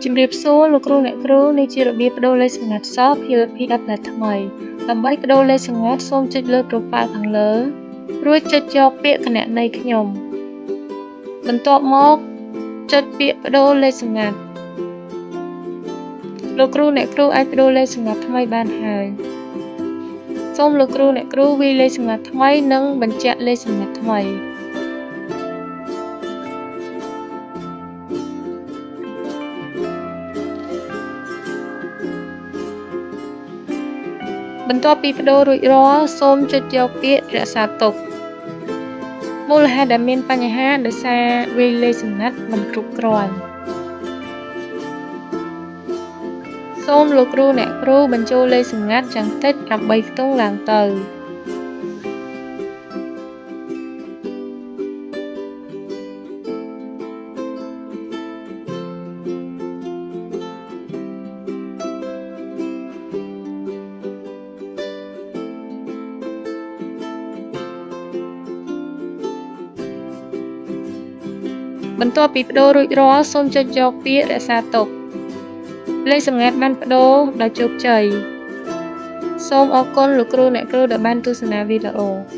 ជំរាបសួរលោកគ្រូអ្នកគ្រូនេះជារបៀបបដូរលេខសម្ងាត់ស PLPF ដែលថ្មីដើម្បីបដូរលេខសម្ងាត់សូមចុចលើ Profile ខាងលើរួចចុចយកពាក្យគណនីខ្ញុំបន្ទាប់មកចុចពាក្យបដូរលេខសម្ងាត់លោកគ្រូអ្នកគ្រូអាចបដូរលេខសម្ងាត់ថ្មីបានហើយសូមលោកគ្រូអ្នកគ្រូវាយលេខសម្ងាត់ថ្មីនិងបញ្ជាក់លេខសម្ងាត់ថ្មីបន្ទាប់ពីបដូររួចរាល់សូមចុចយកពាក្យរក្សាទុកមូលហេតុដែលមានបញ្ហាដោយសារវាយលេខសម្ងាត់មិនគ្រប់គ្រាន់សូមលោកគ្រូអ្នកគ្រូបញ្ចូលលេខសម្ងាត់យ៉ាងតិច8ខ្ទង់ឡើងទៅបន្ទាប់ពីបដូររួចរាល់សូមចុចយកពាក្យរក្សាទុកលេខសម្ងាត់បានបដូរដោយជោគជ័យសូមអរគុណលោកគ្រូអ្នកគ្រូដែលបានទស្សនាវីដេអូ